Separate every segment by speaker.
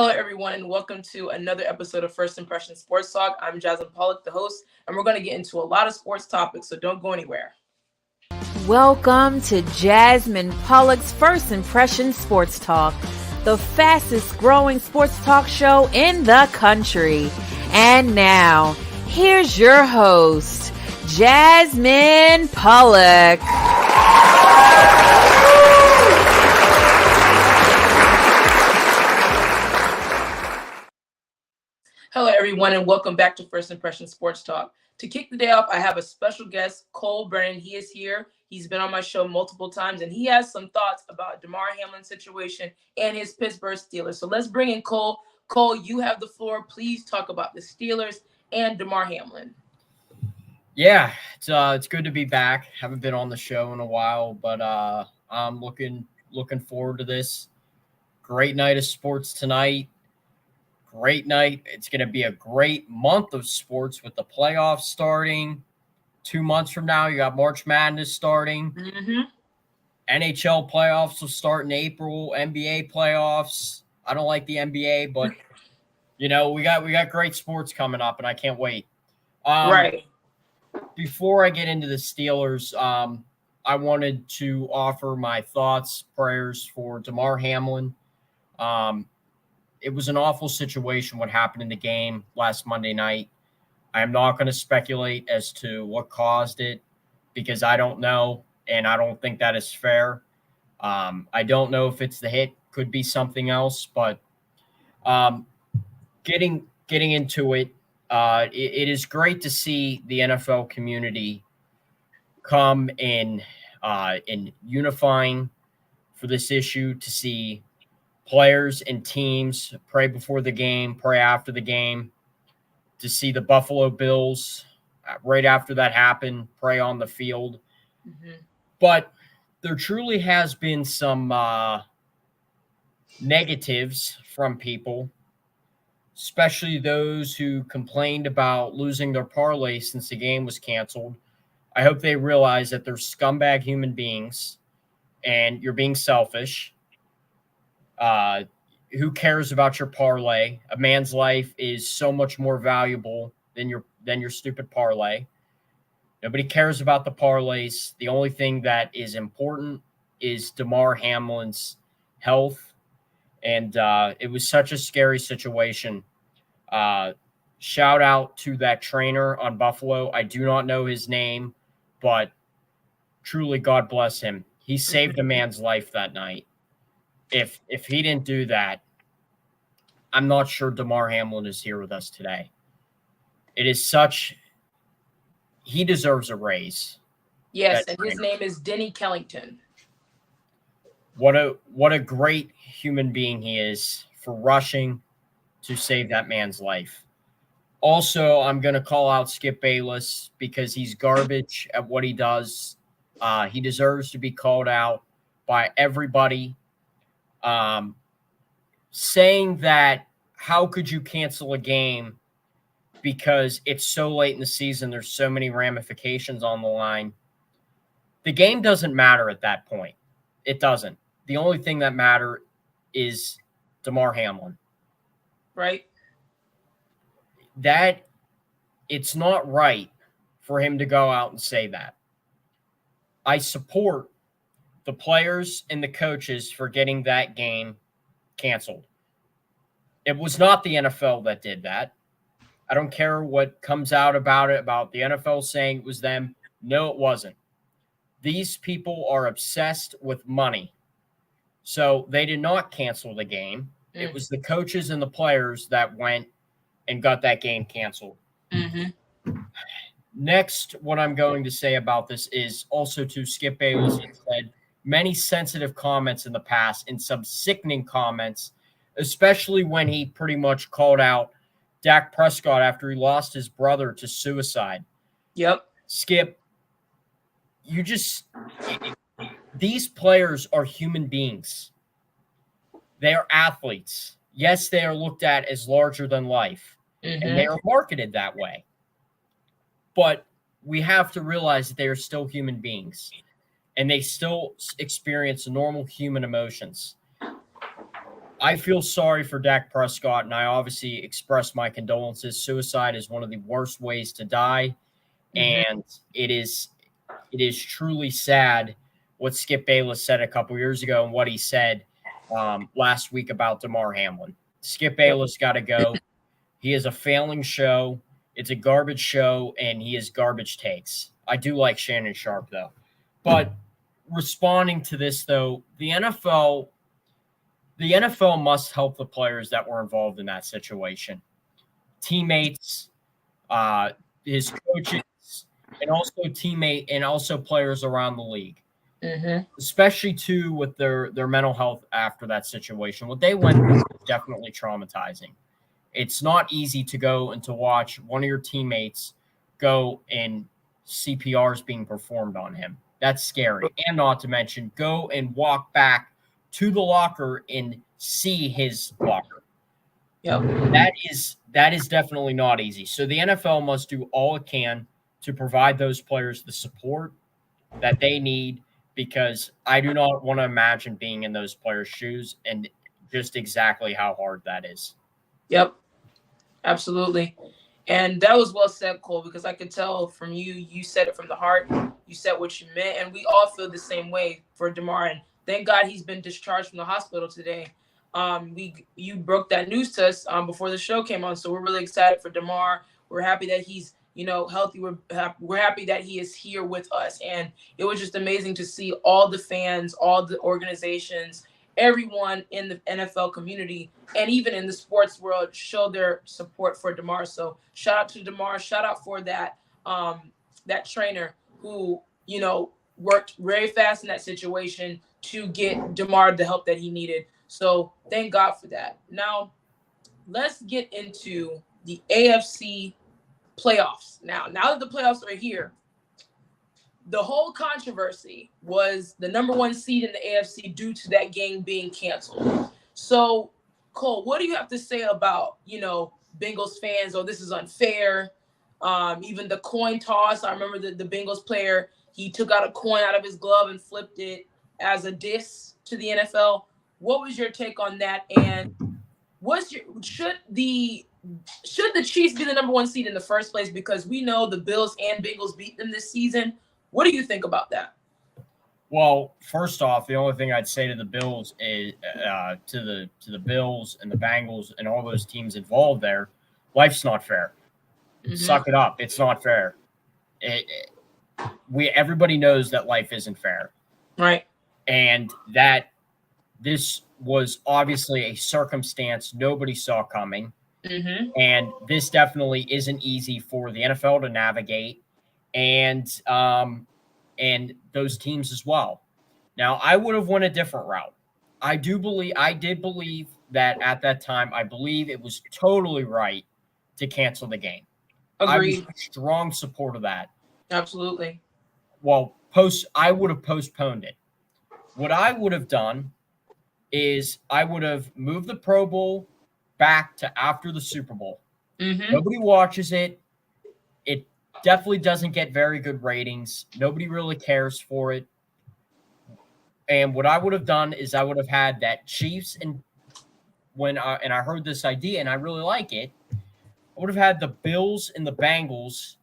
Speaker 1: Hello, everyone, and welcome to another episode of First Impression Sports Talk. I'm Jasmine Pollock, the host, and we're going to get into a lot of sports topics, so don't go anywhere.
Speaker 2: Welcome to Jasmine Pollock's First Impression Sports Talk, the fastest growing sports talk show in the country. And now, here's your host, Jasmine Pollock.
Speaker 1: Hello, everyone, and welcome back to First Impression Sports Talk. To kick the day off, I have a special guest, Cole Brennan. He is here. He's been on my show multiple times, and he has some thoughts about Damar Hamlin's situation and his Pittsburgh Steelers. So let's bring in Cole. Cole, you have the floor. Please talk about the Steelers and Damar Hamlin.
Speaker 3: Yeah, it's good to be back. Haven't been on the show in a while, but I'm looking forward to this. Great night of sports tonight. Great night. It's going to be a great month of sports with the playoffs starting. 2 months from now, you got March Madness starting. NHL playoffs will start in April. NBA playoffs. I don't like the NBA, but we got great sports coming up, and I can't wait.
Speaker 1: Right.
Speaker 3: Before I get into the Steelers, I wanted to offer my thoughts, prayers for Damar Hamlin. It was an awful situation what happened in the game last Monday night. I am not going to speculate as to what caused it because I don't know, and I don't think that is fair. I don't know if it's the hit, could be something else, but getting into it, it is great to see the NFL community come in unifying for this issue, to see players and teams pray before the game, pray after the game, to see the Buffalo Bills right after that happened, pray on the field. But there truly has been some negatives from people, especially those who complained about losing their parlay since the game was canceled. I hope they realize that they're scumbag human beings and you're being selfish. Who cares about your parlay? A man's life is so much more valuable than your stupid parlay. Nobody cares about the parlays. The only thing that is important is Damar Hamlin's health. And it was such a scary situation. Shout out to that trainer on Buffalo. I do not know his name, but truly God bless him. He saved a man's life that night. If he didn't do that, I'm not sure Damar Hamlin is here with us today. It is he deserves a raise.
Speaker 1: Yes, and his name is Denny Kellington.
Speaker 3: What a great human being he is for rushing to save that man's life. Also, I'm going to call out Skip Bayless because he's garbage at what he does. He deserves to be called out by everybody. Saying that how could you cancel a game because it's so late in the season, there's so many ramifications on the line. The game doesn't matter at that point. It doesn't. The only thing that matters is Damar Hamlin.
Speaker 1: Right.
Speaker 3: That it's not right for him to go out and say that. I support the players and the coaches for getting that game canceled. It was not the NFL that did that. I don't care what comes out about it, about the NFL saying it was them. No, it wasn't. These people are obsessed with money. So they did not cancel the game. It was the coaches and the players that went and got that game canceled. Next, what I'm going to say about this is also to Skip Bayless said many sensitive comments in the past and some sickening comments, especially when he pretty much called out Dak Prescott after he lost his brother to suicide.
Speaker 1: Yep.
Speaker 3: Skip, these players are human beings. They are athletes. Yes, they are looked at as larger than life, and they are marketed that way. But we have to realize that they are still human beings, and they still experience normal human emotions. I feel sorry for Dak Prescott, and I obviously express my condolences. Suicide is one of the worst ways to die, and it is truly sad what Skip Bayless said a couple years ago and what he said last week about Damar Hamlin. Skip Bayless got to go. He is a failing show. It's a garbage show, and he has garbage takes. I do like Shannon Sharp, though. But responding to this, though, the NFL must help the players that were involved in that situation. Teammates, his coaches, and also players around the league. Especially too with their mental health after that situation. What they went through was definitely traumatizing. It's not easy to go and to watch one of your teammates go and CPRs being performed on him. That's scary. And not to mention go and walk back to the locker and see his locker.
Speaker 1: Yep.
Speaker 3: That is definitely not easy. So the NFL must do all it can to provide those players the support that they need, because I do not want to imagine being in those players' shoes and just exactly how hard that is.
Speaker 1: Yep, absolutely. And that was well said, Cole, because I could tell from you, you said it from the heart. You said what you meant, and we all feel the same way for Damar. And thank God he's been discharged from the hospital today. You broke that news to us before the show came on, so we're really excited for Damar. We're happy that he's healthy. We're happy that he is here with us, and it was just amazing to see all the fans, all the organizations, everyone in the NFL community, and even in the sports world show their support for Damar. So shout out to Damar. Shout out for that trainer who worked very fast in that situation to get Damar the help that he needed. So thank God for that. Now let's get into the AFC playoffs. Now that the playoffs are here, the whole controversy was the number one seed in the AFC due to that game being canceled. So, Cole, what do you have to say about, Bengals fans? Oh, this is unfair. Even the coin toss. I remember the Bengals player, he took out a coin out of his glove and flipped it as a diss to the NFL. What was your take on that? And should the Chiefs be the number one seed in the first place? Because we know the Bills and Bengals beat them this season. What do you think about that?
Speaker 3: Well, first off, the only thing I'd say to the Bills is to the Bills and the Bengals and all those teams involved there, life's not fair. Suck it up. It's not fair. Everybody knows that life isn't fair.
Speaker 1: Right.
Speaker 3: And that this was obviously a circumstance nobody saw coming. And this definitely isn't easy for the NFL to navigate, and those teams as well. Now, I would have went a different route. I did believe that at that time, I believe it was totally right to cancel the game.
Speaker 1: Agreed.
Speaker 3: I was a strong support of that.
Speaker 1: Absolutely.
Speaker 3: Well, I would have postponed it. What I would have done is I would have moved the Pro Bowl back to after the Super Bowl. Nobody watches it. It definitely doesn't get very good ratings. Nobody really cares for it. And what I would have done is I would have had that Chiefs and I heard this idea and I really like it. I would have had the Bills and the Bengals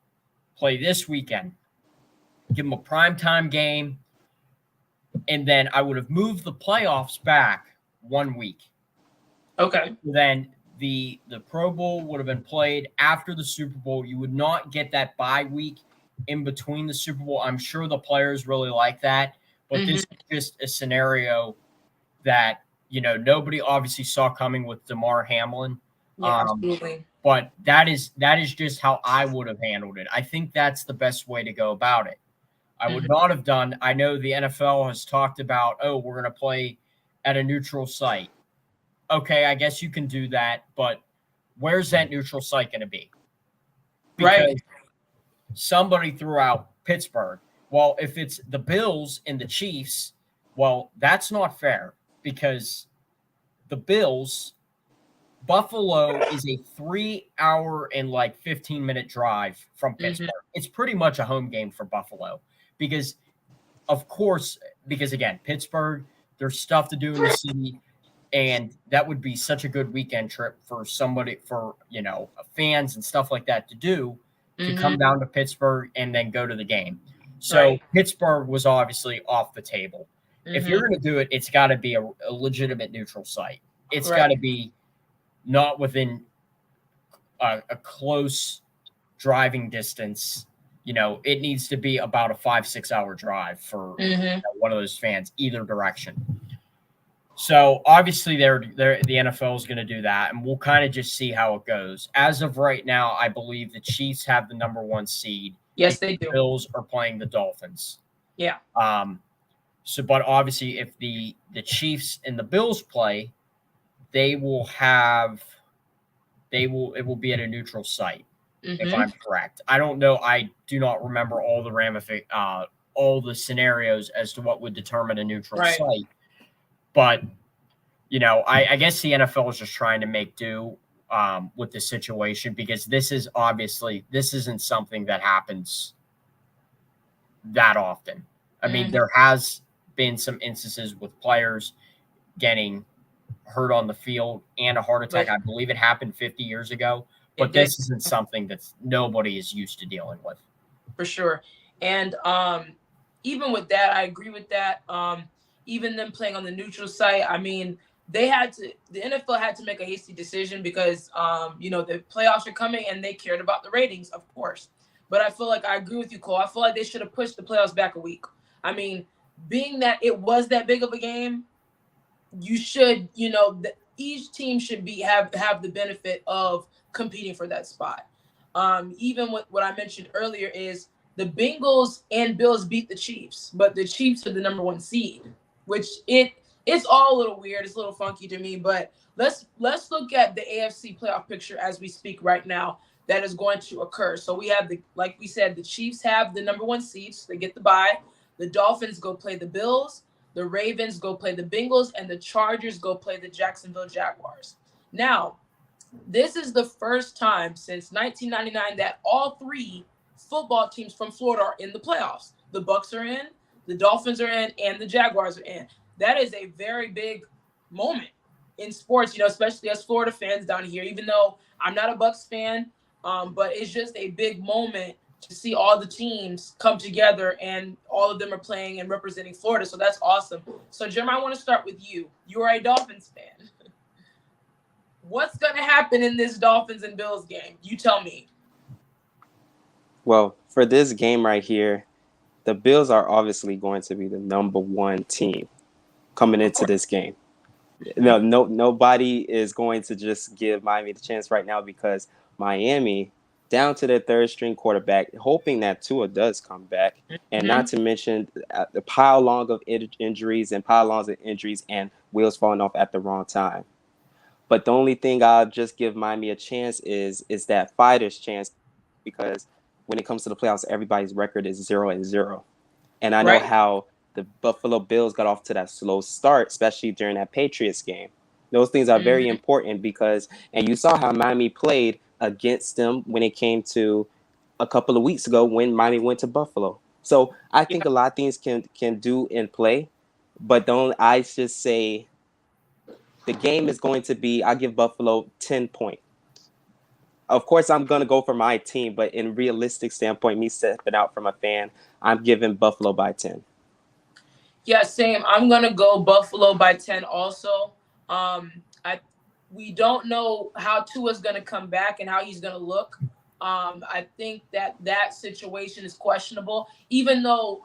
Speaker 3: play this weekend. Give them a primetime game. And then I would have moved the playoffs back 1 week.
Speaker 1: Okay.
Speaker 3: Then the Pro Bowl would have been played after the Super Bowl. You would not get that bye week in between the Super Bowl. I'm sure the players really like that. But this is just a scenario that, nobody obviously saw coming with Damar Hamlin.
Speaker 1: Yeah, absolutely.
Speaker 3: But that is just how I would have handled it. I think that's the best way to go about it. I would not have done – I know the NFL has talked about, we're going to play at a neutral site. Okay, I guess you can do that, but where's that neutral site going to be? Because somebody threw out Pittsburgh. Well, if it's the Bills and the Chiefs, well, that's not fair because the Bills, Buffalo is a 3-hour and 15-minute drive from Pittsburgh. It's pretty much a home game for Buffalo because, again, Pittsburgh, there's stuff to do in the city. And that would be such a good weekend trip for somebody, for, fans and stuff like that to do, to come down to Pittsburgh and then go to the game. So Pittsburgh was obviously off the table. If you're going to do it, it's got to be a legitimate neutral site. It's got to be not within a close driving distance. It needs to be about a 5-6 hour drive for one of those fans, either direction. So obviously the NFL is going to do that, and we'll kind of just see how it goes. As of right now, I believe the Chiefs have the number 1 seed.
Speaker 1: Yes, they do.
Speaker 3: The Bills are playing the Dolphins.
Speaker 1: Yeah.
Speaker 3: But obviously if the Chiefs and the Bills play, it will be at a neutral site, if I'm correct. I don't know. I do not remember all the scenarios as to what would determine a neutral site. But, I guess the NFL is just trying to make do with the situation, because this isn't something that happens that often. I mean, there has been some instances with players getting hurt on the field and a heart attack. I believe it happened 50 years ago, but this isn't something that nobody is used to dealing with.
Speaker 1: For sure. And even with that, I agree with that. Even them playing on the neutral site, I mean, the NFL had to make a hasty decision because, the playoffs are coming and they cared about the ratings, of course. But I feel like I agree with you, Cole. I feel like they should have pushed the playoffs back a week. I mean, being that it was that big of a game, you should, each team should have the benefit of competing for that spot. Even with what I mentioned earlier is the Bengals and Bills beat the Chiefs, but the Chiefs are the number 1 seed, which it's all a little weird. It's a little funky to me, but let's look at the AFC playoff picture as we speak right now that is going to occur. So we have like we said, the Chiefs have the number 1 seed, so they get the bye. The Dolphins go play the Bills, the Ravens go play the Bengals, and the Chargers go play the Jacksonville Jaguars. Now, this is the first time since 1999 that all 3 football teams from Florida are in the playoffs. The Bucs are in, the Dolphins are in, and the Jaguars are in. That is a very big moment in sports, especially as Florida fans down here, even though I'm not a Bucs fan, but it's just a big moment to see all the teams come together and all of them are playing and representing Florida. So that's awesome. So, Jim, I want to start with you. You are a Dolphins fan. What's going to happen in this Dolphins and Bills game? You tell me.
Speaker 4: Well, for this game right here, the Bills are obviously going to be the number 1 team coming into this game. No, nobody is going to just give Miami the chance right now, because Miami, down to their 3rd string quarterback, hoping that Tua does come back, and not to mention the pile-on of injuries and wheels falling off at the wrong time. But the only thing I'll just give Miami a chance is that fighter's chance, because when it comes to the playoffs, everybody's record is 0-0. And I know how the Buffalo Bills got off to that slow start, especially during that Patriots game. Those things are very important because, and you saw how Miami played against them when it came to a couple of weeks ago when Miami went to Buffalo. So I think a lot of things can do in play, but I just say the game is going to be, I give Buffalo 10 points. Of course, I'm going to go for my team, but in realistic standpoint, me stepping out from a fan, I'm giving Buffalo by 10.
Speaker 1: Yeah, same. I'm going to go Buffalo by 10 also. We don't know how Tua's going to come back and how he's going to look. I think that situation is questionable, even though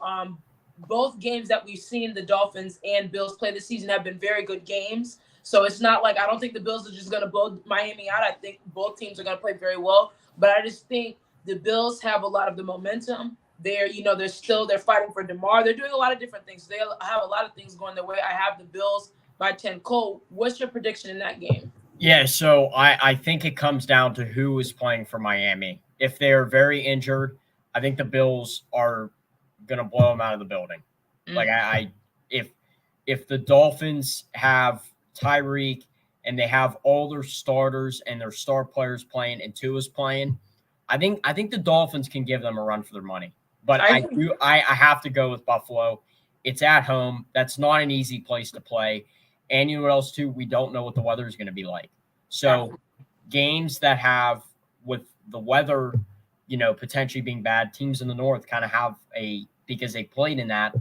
Speaker 1: both games that we've seen the Dolphins and Bills play this season have been very good games. So it's not like I don't think the Bills are just going to blow Miami out. I think both teams are going to play very well. But I just think the Bills have a lot of the momentum. They're fighting for DeMar. They're doing a lot of different things. They have a lot of things going their way. I have the Bills by 10. Cole, what's your prediction in that game?
Speaker 3: Yeah, so I think it comes down to who is playing for Miami. If they're very injured, I think the Bills are going to blow them out of the building. Like if the Dolphins have Tyreek and they have all their starters and their star players playing and Tua's playing, I think the Dolphins can give them a run for their money. But I have to go with Buffalo. It's at home. That's not an easy place to play. And you know what else, too? We don't know what the weather is going to be like. So games that have, with the weather, potentially being bad, teams in the North kind of have because they played in that,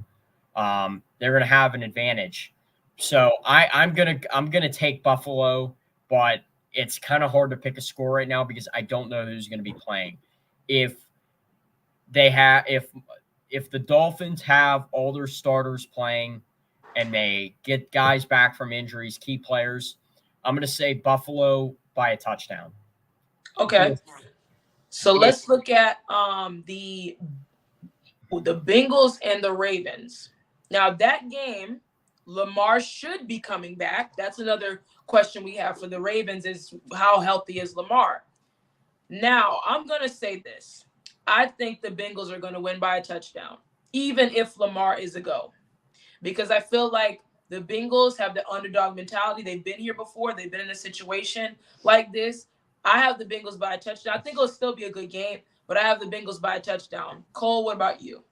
Speaker 3: they're going to have an advantage. So I'm gonna take Buffalo, but it's kind of hard to pick a score right now because I don't know who's going to be playing. If the Dolphins have all their starters playing and they get guys back from injuries, key players, I'm going to say Buffalo by a touchdown.
Speaker 1: Okay. So let's look at the Bengals and the Ravens. Now that game, Lamar should be coming back. That's another question we have for the Ravens is how healthy is Lamar? Now, I'm going to say this. I think the Bengals are going to win by a touchdown, even if Lamar is a go. Because I feel like the Bengals have the underdog mentality. They've been here before. They've been in a situation like this. I have the Bengals by a touchdown. I think it'll still be a good game, but I have the Bengals by a touchdown. Cole, what about you?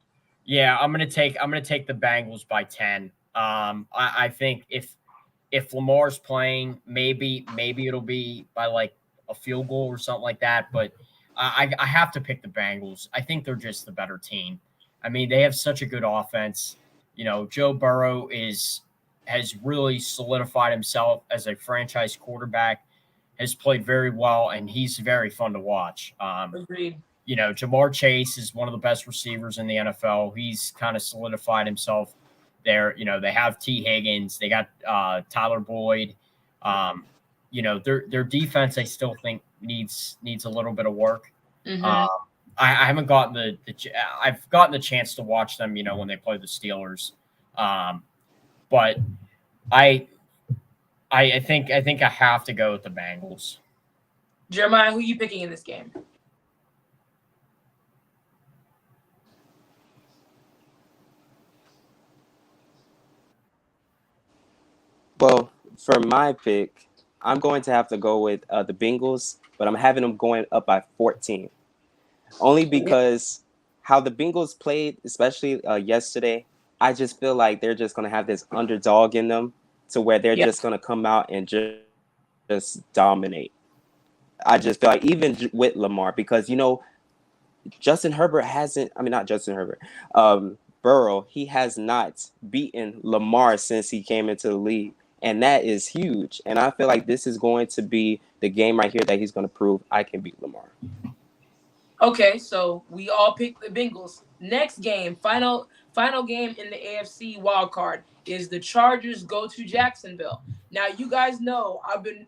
Speaker 3: Yeah, I'm gonna take the Bengals by 10. I think if Lamar's playing, maybe it'll be by like a field goal or something like that. But I have to pick the Bengals. I think they're just the better team. I mean, they have such a good offense. Joe Burrow has really solidified himself as a franchise quarterback. Has played very well, and he's very fun to watch.
Speaker 1: Agreed.
Speaker 3: Jamar Chase is one of the best receivers in the NFL. He's kind of solidified himself there. They have T. Higgins. They got Tyler Boyd. Their defense, I still think needs a little bit of work.
Speaker 1: Mm-hmm.
Speaker 3: I haven't gotten I've gotten the chance to watch them, when they play the Steelers. But I think I have to go with the Bengals.
Speaker 1: Jeremiah, who are you picking in this game?
Speaker 4: Well, for my pick, I'm going to have to go with the Bengals, but I'm having them going up by 14. Only because how the Bengals played, especially yesterday, I just feel like they're just going to have this underdog in them to where they're just going to come out and just dominate. I just feel like even with Lamar, because, Justin Herbert not Justin Herbert, Burrow, he has not beaten Lamar since he came into the league. And that is huge. And I feel like this is going to be the game right here that he's going to prove I can beat Lamar.
Speaker 1: Okay, so we all picked the Bengals. Next game, final game in the AFC wild card is the Chargers go to Jacksonville. Now, you guys know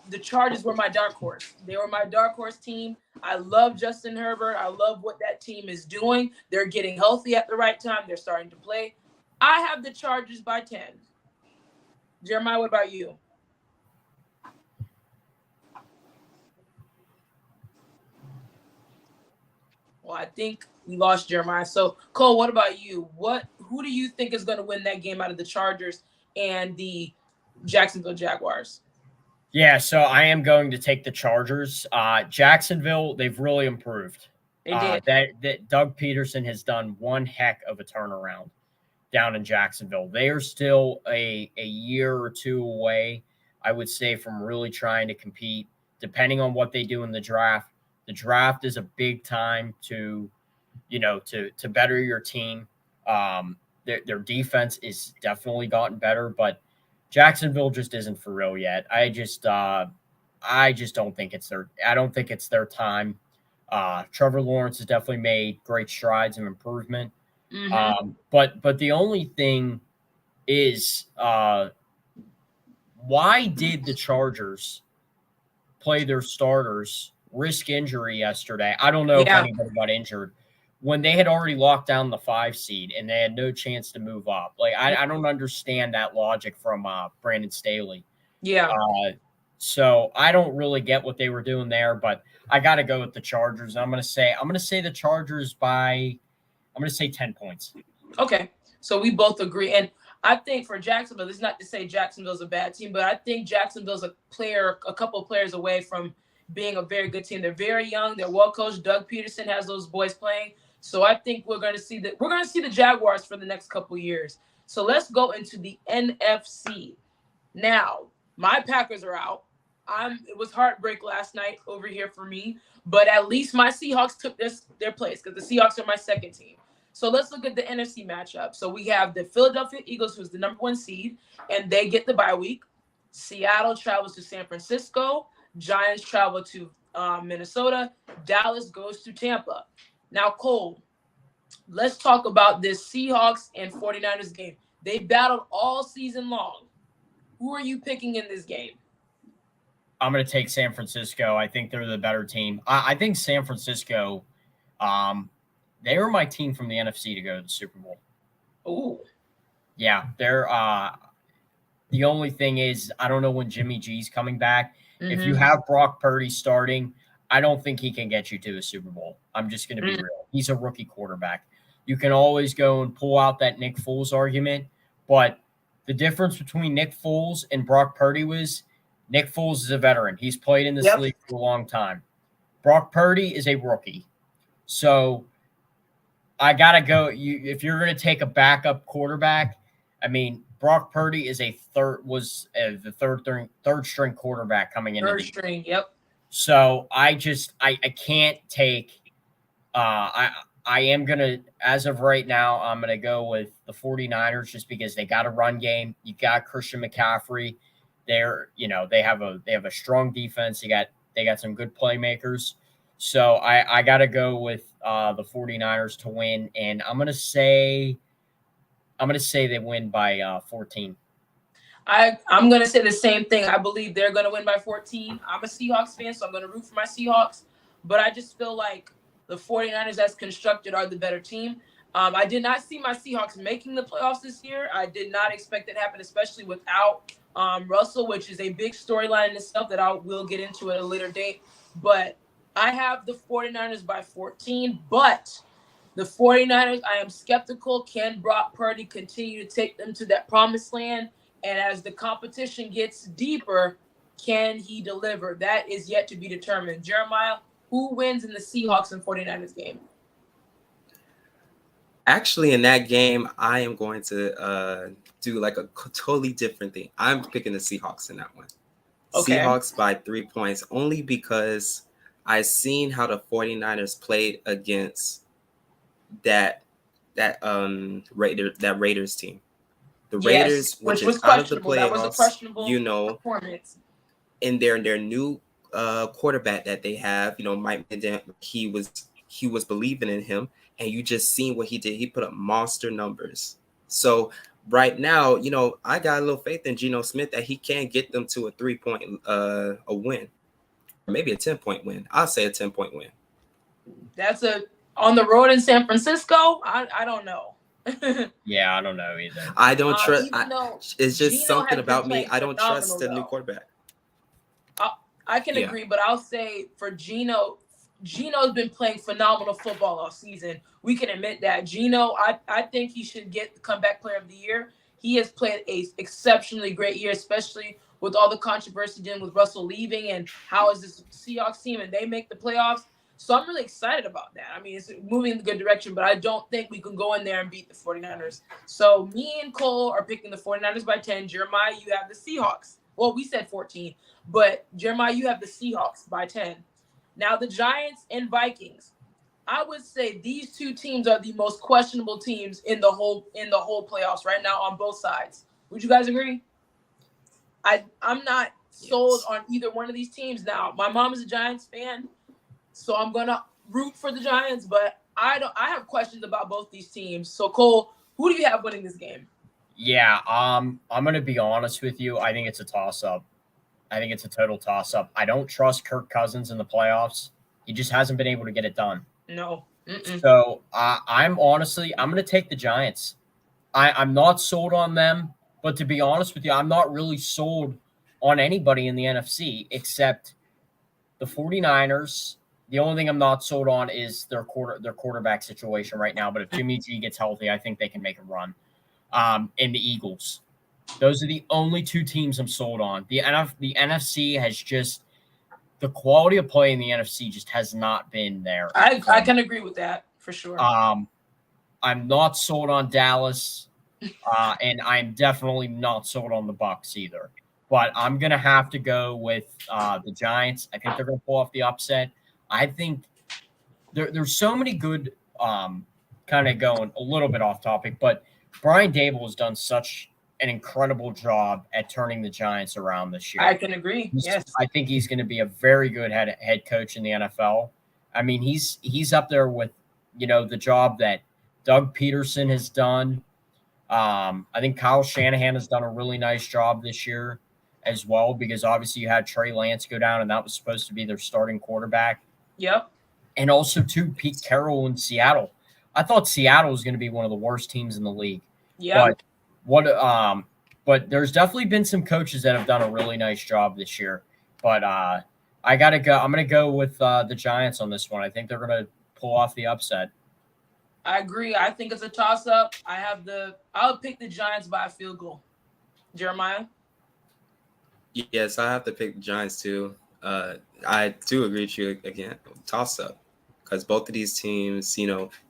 Speaker 1: the Chargers were my dark horse. They were my dark horse team. I love Justin Herbert. I love what that team is doing. They're getting healthy at the right time. They're starting to play. I have the Chargers by 10. Jeremiah, what about you? Well, I think we lost Jeremiah. So, Cole, what about you? Who do you think is going to win that game out of the Chargers and the Jacksonville Jaguars?
Speaker 3: Yeah, so I am going to take the Chargers. Jacksonville, they've really improved.
Speaker 1: They did.
Speaker 3: That Doug Peterson has done one heck of a turnaround down in Jacksonville. They are still a year or two away, I would say, from really trying to compete, depending on what they do in the draft. The draft is a big time to better your team. Their defense is definitely gotten better, but Jacksonville just isn't for real yet. I just don't think it's their time. Trevor Lawrence has definitely made great strides and improvement.
Speaker 1: Mm-hmm.
Speaker 3: But the only thing is, why did the Chargers play their starters, risk injury yesterday? I don't know if anybody got injured when they had already locked down the 5 seed and they had no chance to move up. Like, I don't understand that logic from Brandon Staley.
Speaker 1: Yeah.
Speaker 3: So I don't really get what they were doing there, but I got to go with the Chargers. I'm going to say the Chargers by, I'm going to say 10 points.
Speaker 1: Okay. So we both agree. And I think for Jacksonville, it's not to say Jacksonville's a bad team, but I think Jacksonville's a couple of players away from being a very good team. They're very young. They're well coached. Doug Peterson has those boys playing. So I think we're going to see the Jaguars for the next couple of years. So let's go into the NFC. Now, my Packers are out. It was heartbreak last night over here for me, but at least my Seahawks took their place because the Seahawks are my second team. So let's look at the NFC matchup. So we have the Philadelphia Eagles, who's the number 1 seed, and they get the bye week. Seattle travels to San Francisco. Giants travel to Minnesota. Dallas goes to Tampa. Now, Cole, let's talk about this Seahawks and 49ers game. They battled all season long. Who are you picking in this game?
Speaker 3: I'm going to take San Francisco. I think they're the better team. I think San Francisco, they were my team from the NFC to go to the Super Bowl.
Speaker 1: Oh.
Speaker 3: Yeah, they're the only thing is I don't know when Jimmy G's coming back. Mm-hmm. If you have Brock Purdy starting, I don't think he can get you to the Super Bowl. I'm just going to be real. He's a rookie quarterback. You can always go and pull out that Nick Foles argument, but the difference between Nick Foles and Brock Purdy was Nick Foles is a veteran. He's played in this league for a long time. Brock Purdy is a rookie. So I got to go. If you're going to take a backup quarterback, I mean, Brock Purdy is the third string quarterback coming in.
Speaker 1: Third string, yep.
Speaker 3: So I can't take I am going to, as of right now, I'm going to go with the 49ers just because they got a run game. You got Christian McCaffrey. They have a strong defense. They got some good playmakers. So I got to go with the 49ers to win, and I'm going to say they win by 14.
Speaker 1: I'm going to say the same thing. I believe they're going to win by 14. I'm a Seahawks fan, so I'm going to root for my Seahawks, but I just feel like the 49ers as constructed are the better team. I did not see my Seahawks making the playoffs this year. I did not expect that to happen, especially without Russell, which is a big storyline in itself that I will get into at a later date. But I have the 49ers by 14, but the 49ers, I am skeptical. Can Brock Purdy continue to take them to that promised land? And as the competition gets deeper, can he deliver? That is yet to be determined. Jeremiah, who wins in the Seahawks and 49ers game?
Speaker 4: Actually, in that game, I am going to do like a totally different thing. I'm picking the Seahawks in that one. Okay. Seahawks by 3 points, only because I've seen how the 49ers played against that Raiders team. The Raiders, which is out of the playoffs, that was a questionable performance. And their new quarterback that they have, Mike Mendon, he was believing in him, and you just seen what he did. He put up monster numbers. So right now, I got a little faith in Geno Smith that he can get them to a 3-point a win, or maybe a 10-point win. I'll say a 10-point win.
Speaker 1: That's on the road in San Francisco. I don't know.
Speaker 3: Yeah, I don't know either.
Speaker 4: I don't trust. It's just Geno something about me. I don't trust the new quarterback.
Speaker 1: I can agree, but I'll say for Geno's been playing phenomenal football all season. We can admit that. Geno, I think he should get the comeback player of the year. He has played an exceptionally great year, especially with all the controversy dealing with Russell leaving and how is this Seahawks team and they make the playoffs. So I'm really excited about that. I mean, it's moving in the good direction, but I don't think we can go in there and beat the 49ers. So me and Cole are picking the 49ers by 10. Jeremiah, you have the Seahawks. Well, we said 14, but Jeremiah, you have the Seahawks by 10. Now the Giants and Vikings. I would say these two teams are the most questionable teams in the whole playoffs right now on both sides. Would you guys agree? I'm not sold on either one of these teams. Now, my mom is a Giants fan, so I'm gonna root for the Giants, but I have questions about both these teams. So Cole, who do you have winning this game?
Speaker 3: Yeah, I'm gonna be honest with you. I think it's a toss-up. I think it's a total toss-up. I don't trust Kirk Cousins in the playoffs. He just hasn't been able to get it done.
Speaker 1: No.
Speaker 3: So I'm going to take the Giants. I'm not sold on them, but to be honest with you, I'm not really sold on anybody in the NFC except the 49ers. The only thing I'm not sold on is their quarterback situation right now. But if Jimmy G gets healthy, I think they can make a run. And the Eagles. Those are the only two teams I'm sold on. The NFC has just the quality of play in the NFC just has not been there.
Speaker 1: I can agree with that for sure.
Speaker 3: I'm not sold on Dallas, and I'm definitely not sold on the Bucs either. but I'm going to have to go with the Giants. I think they're going to pull off the upset. I think there's so many good kind of going a little bit off topic, but Brian Dable has done such an incredible job at turning the Giants around this year.
Speaker 1: I can agree. Yes.
Speaker 3: I think he's going to be a very good head coach in the NFL. I mean, he's up there with, the job that Doug Peterson has done. I think Kyle Shanahan has done a really nice job this year as well, because obviously you had Trey Lance go down, and that was supposed to be their starting quarterback.
Speaker 1: Yep.
Speaker 3: And also, too, Pete Carroll in Seattle. I thought Seattle was going to be one of the worst teams in the league.
Speaker 1: Yeah.
Speaker 3: But there's definitely been some coaches that have done a really nice job this year. But I gotta go. I'm gonna go with the Giants on this one. I think they're gonna pull off the upset.
Speaker 1: I agree. I think it's a toss-up. I'll pick the Giants by a field goal. Jeremiah?
Speaker 4: Yes, I have to pick the Giants too. I do agree with you again. Toss-up, because both of these teams,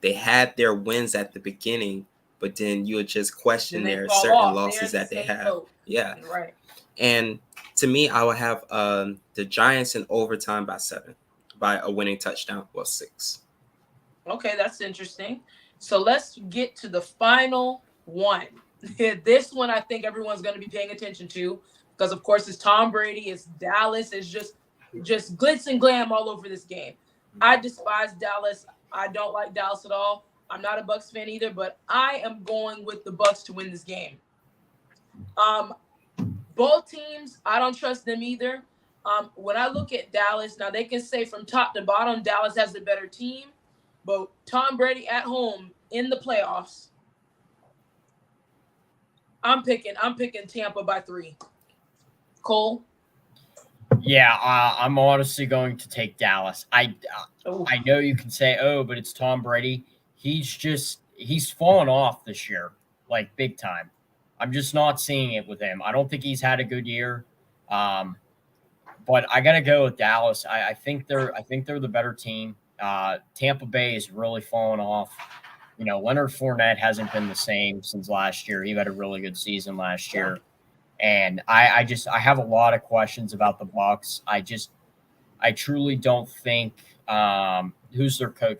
Speaker 4: they had their wins at the beginning, but then you would just question their certain losses that they have. Yeah,
Speaker 1: right.
Speaker 4: And to me, I would have the Giants in overtime by 7, by a winning touchdown. Well, 6.
Speaker 1: Okay, that's interesting. So let's get to the final one. This one I think everyone's going to be paying attention to, because of course it's Tom Brady, it's Dallas, it's just glitz and glam all over this game. I despise Dallas. I don't like Dallas at all. I'm not a Bucs fan either, but I am going with the Bucs to win this game. Both teams, I don't trust them either. When I look at Dallas, now they can say from top to bottom, Dallas has the better team, but Tom Brady at home in the playoffs, I'm picking Tampa by 3. Cole?
Speaker 3: Yeah, I'm honestly going to take Dallas. I know you can say, but it's Tom Brady. He's fallen off this year, like big time. I'm just not seeing it with him. I don't think he's had a good year. But I gotta go with Dallas. I think they're the better team. Tampa Bay is really fallen off. Leonard Fournette hasn't been the same since last year. He had a really good season last year. And I have a lot of questions about the Bucs. I truly don't think who's their coach?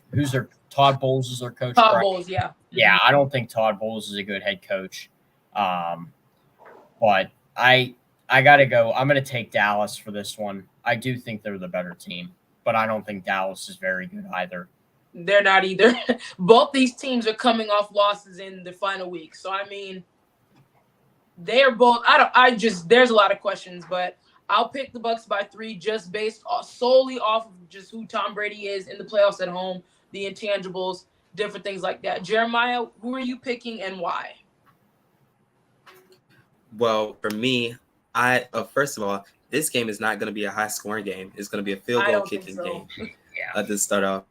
Speaker 3: Todd Bowles is their coach.
Speaker 1: Todd Bowles, yeah.
Speaker 3: Yeah, I don't think Todd Bowles is a good head coach. But I gotta go. I'm gonna take Dallas for this one. I do think they're the better team, but I don't think Dallas is very good either.
Speaker 1: They're not either. Both these teams are coming off losses in the final week. So I mean, they're both. There's a lot of questions, but I'll pick the Bucs by 3 just based solely off of just who Tom Brady is in the playoffs at home, the intangibles, different things like that. Jeremiah, who are you picking and why?
Speaker 4: Well, for me, first of all, this game is not going to be a high-scoring game. It's going to be a field goal kicking game. Yeah. To start off,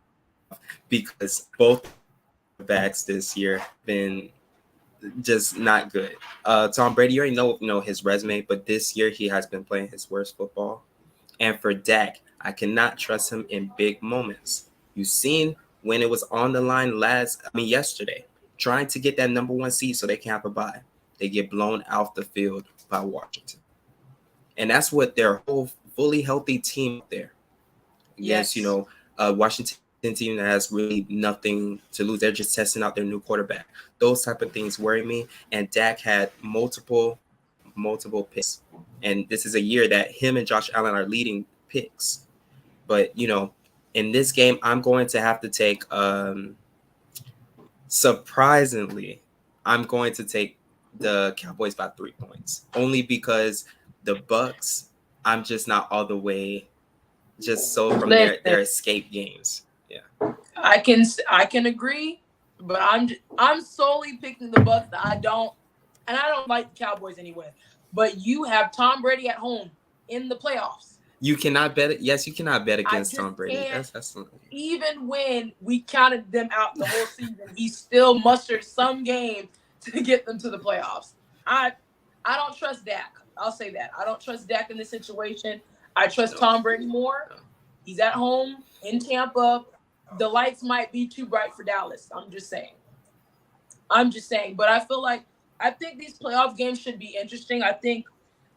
Speaker 4: because both backs this year have been just not good. Tom Brady, you already know his resume, but this year he has been playing his worst football. And for Dak, I cannot trust him in big moments. You've seen when it was on the line yesterday, trying to get that number 1 seed so they can have a bye. They get blown out the field by Washington. And that's what their whole fully healthy team there. Yes, Washington team that has really nothing to lose. They're just testing out their new quarterback. Those type of things worry me. And Dak had multiple picks. And this is a year that him and Josh Allen are leading picks. But, in this game, I'm going to have to take, surprisingly, I'm going to take the Cowboys by 3 points. Only because the Bucs, I'm just not all the way just so from their escape games. Yeah,
Speaker 1: I can agree, but I'm solely picking the Bucs. I don't like the Cowboys anyway. But you have Tom Brady at home in the playoffs.
Speaker 4: You cannot bet it. Yes, you cannot bet against Tom Brady. That's
Speaker 1: even when we counted them out the whole season, he still mustered some game to get them to the playoffs. I don't trust Dak. I'll say that. I don't trust Dak in this situation. I trust Tom Brady more. He's at home in Tampa. The lights might be too bright for Dallas. I'm just saying. But I think these playoff games should be interesting. I think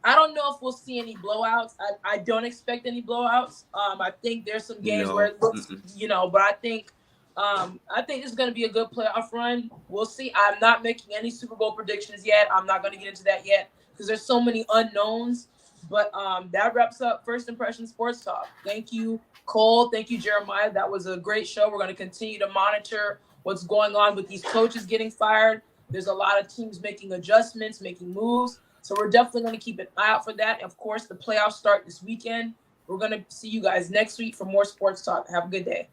Speaker 1: I don't know if we'll see any blowouts. I don't expect any blowouts. I think there's some games where it looks, but I think it's going to be a good playoff run. We'll see. I'm not making any Super Bowl predictions yet. I'm not going to get into that yet because there's so many unknowns. But that wraps up First Impression Sports Talk. Thank you, Cole. Thank you, Jeremiah. That was a great show. We're going to continue to monitor what's going on with these coaches getting fired. There's a lot of teams making adjustments, making moves. So we're definitely going to keep an eye out for that. And of course, the playoffs start this weekend. We're going to see you guys next week for more sports talk. Have a good day.